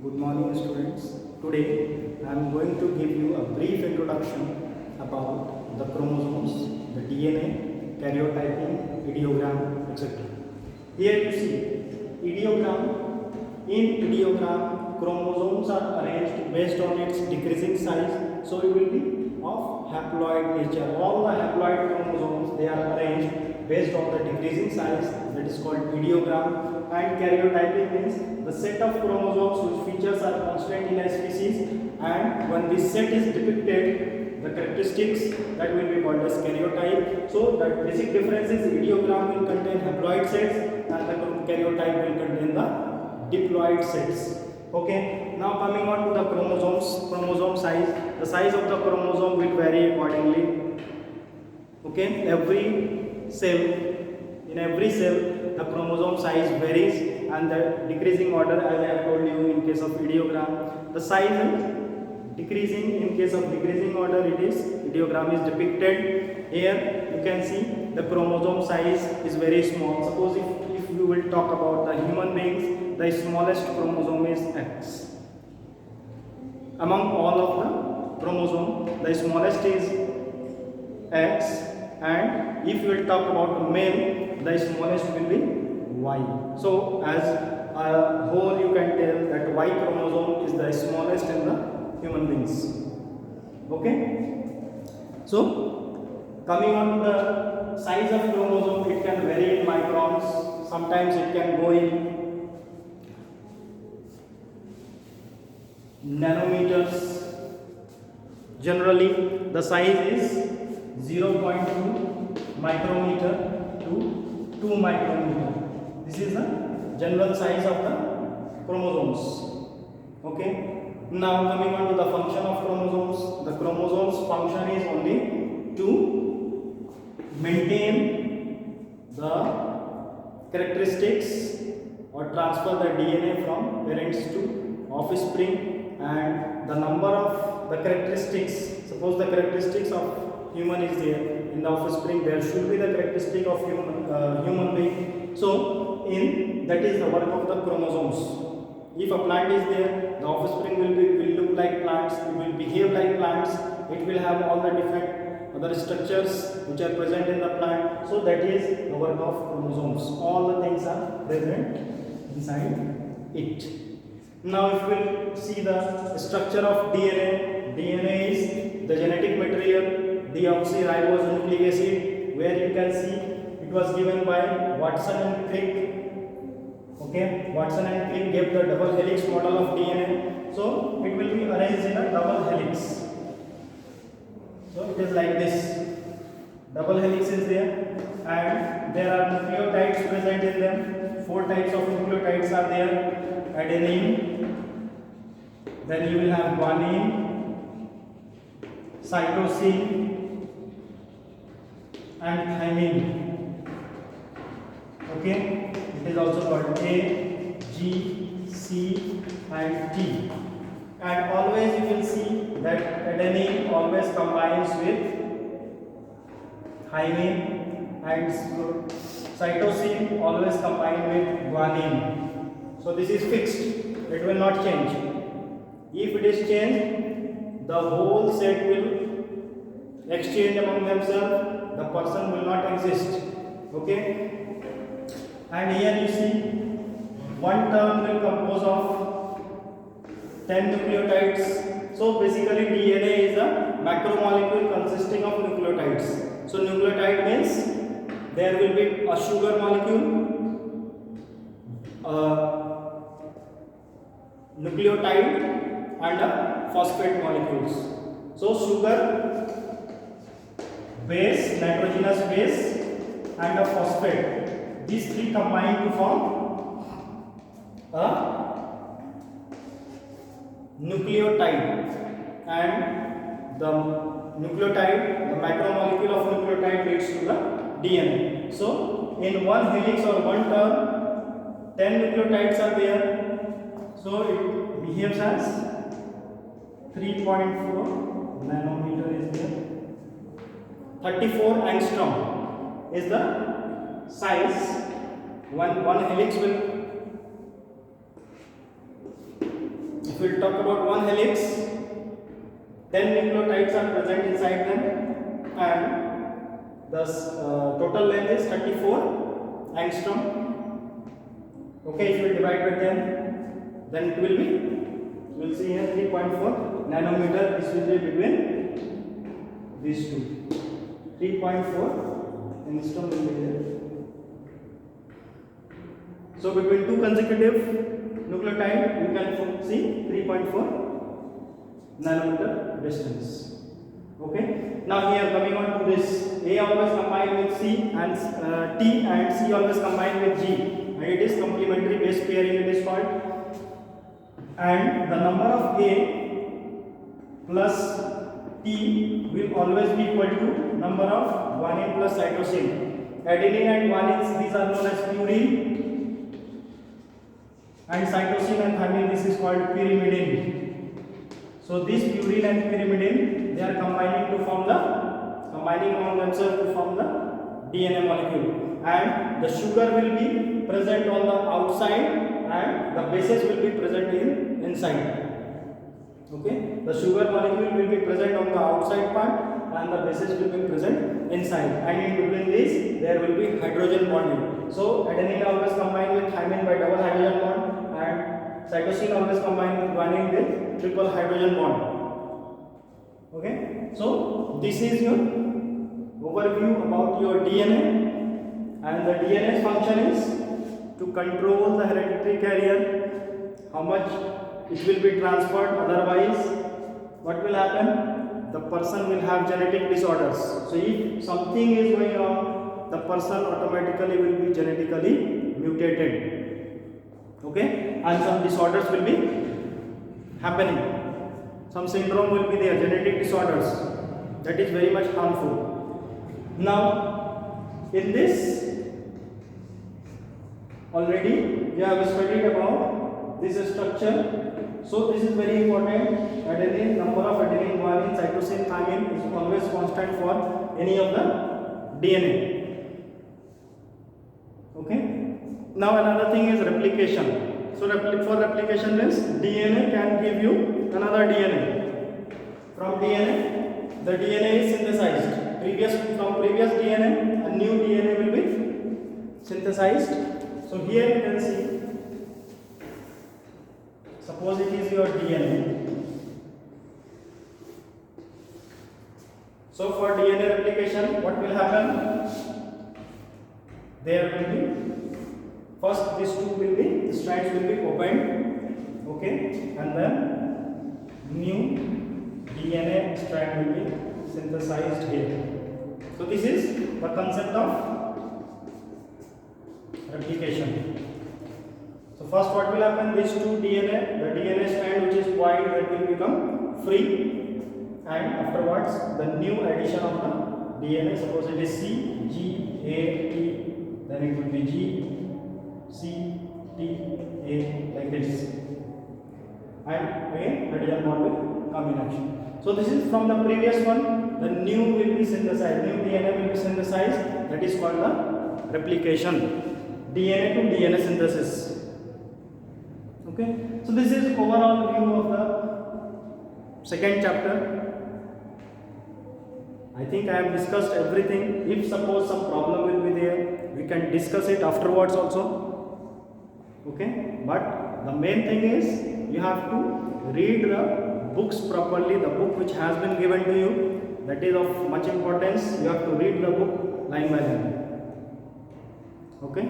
Good morning, students. Today I am going to give you a brief introduction about the chromosomes, the DNA, karyotyping, ideogram, etc. Here you see ideogram. In ideogram, chromosomes are arranged based on its decreasing size, so it will be of haploid nature. All the haploid chromosomes, they are arranged based on the decreasing size, that is called ideogram. And karyotyping means the set of chromosomes whose features are constant in a species, and when this set is depicted, the characteristics, that will be called as karyotype. So the basic difference is ideogram will contain haploid sets and the karyotype will contain the diploid sets. Okay, now coming on to the chromosome size. The size of the chromosome will vary accordingly. Okay, in every cell the chromosome size varies, and the decreasing order, as I have told you in case of ideogram, the size is decreasing. In case of decreasing order, ideogram is depicted. Here you can see the chromosome size is very small. Suppose if we will talk about the human beings, the smallest chromosome is X. Among all of the chromosome, the smallest is X, and if you will talk about male, the smallest will be Y. So as a whole, you can tell that Y chromosome is the smallest in the human beings. Okay. So coming on to the size of chromosome, it can vary in microns. Sometimes it can go in nanometers. Generally, the size is 0.2 micrometer to 2 micrometer. This is the general size of the chromosomes. Okay. Now coming on to the function of chromosomes. The chromosomes function is only to maintain the characteristics or transfer the DNA from parents to offspring, and the number of the characteristics. Suppose the characteristics of human is there in the offspring, there should be the characteristic of human being. So that is the work of the chromosomes. If a plant is there, the offspring will look like plants, it will behave like plants, it will have all the different other structures which are present in the plant. So that is the work of chromosomes. All the things are present inside it. Now if we will see the structure of DNA, DNA is the genetic material, deoxyribonucleic acid, where you can see it was given by Watson and Crick. Okay, Watson and Crick gave the double helix model of DNA. So it will be arranged in a double helix. So it is like this. Double helix is there, and there are nucleotides present in them. 4 types of nucleotides are there. Adenine, then you will have guanine, cytosine, and thymine. Okay, it is also called A, G, C, and T. And always you will see that adenine always combines with thymine, and cytosine always combine with guanine. So this is fixed, it will not change. If it is changed, the whole set will exchange among themselves, the person will not exist. Okay. And here you see one term will compose of 10 nucleotides. So basically DNA is a macromolecule consisting of nucleotides. So nucleotide means there will be a sugar molecule, nucleotide, and a phosphate molecules. So sugar, base, nitrogenous base, and a phosphate, these 3 combine to form a nucleotide, and the nucleotide, the macromolecule of nucleotide leads to the DNA. So in one helix or one term, 10 nucleotides are there. So it behaves as 3.4 nanometer is there. 34 angstrom is the size. One helix will we'll talk about one helix, 10 nucleotides are present inside them, and the total length is 34 angstrom. Okay, if you divide by 10, then it will be, you will see here 3.4 nanometer. This will be between these two. 3.4 angstrom will be there. So between two consecutive nucleotide, you can see 3.4 nanometer distance. Okay. Now here coming on to this, A always combined with C and T, and C always combined with G. And it is complementary base pairing, it is called. And the number of A plus T will always be equal to number of guanine plus cytosine. Adenine and guanine, these are known as purine, and cytosine and thymine, this is called pyrimidine. So this purine and pyrimidine, they are combining on themselves to form the DNA molecule, and the sugar will be present on the outside and the bases will be present inside. Okay, the sugar molecule will be present on the outside part and the bases will be present inside, and in between these there will be hydrogen bonding. So adenine always combined with thymine by double hydrogen bond, and cytosine always combined with guanine with triple hydrogen bond. Okay, so this is your overview about your DNA, and the DNA's function is to control the hereditary carrier, how much it will be transferred. Otherwise, what will happen? The person will have genetic disorders. So if something is going wrong, the person automatically will be genetically mutated. Okay, and some disorders will be happening. Some syndrome will be there, genetic disorders. That is very much harmful. Now, in this, already we have studied about this structure. So this is very important. Adenine, number of adenine, guanine, cytosine, thymine is always constant for any of the DNA. Okay. Now another thing is replication. So for replication means DNA can give you another DNA. From DNA, the DNA is synthesized. From previous DNA, a new DNA will be synthesized. So here you can see. Suppose it is your DNA. So for DNA replication, what will happen? There will be, first these two will be, the strands will be opened, okay, and then new DNA strand will be synthesized here. So this is the concept of replication. So first what will happen, these two DNA, the DNA strand which is wide, that will become free, and afterwards the new addition of the DNA, suppose it is C, G, A, T, then it will be G, C, T, A, like this, and again hydrogen bond will come in action. So this is from the previous one, the new will be synthesized, new DNA will be synthesized, that is called the replication, DNA to DNA synthesis. Okay, so this is overall view of the second chapter. I think I have discussed everything. If suppose some problem will be there, we can discuss it afterwards also. Okay, but the main thing is you have to read the books properly. The book which has been given to you, that is of much importance. You have to read the book line by line. Okay.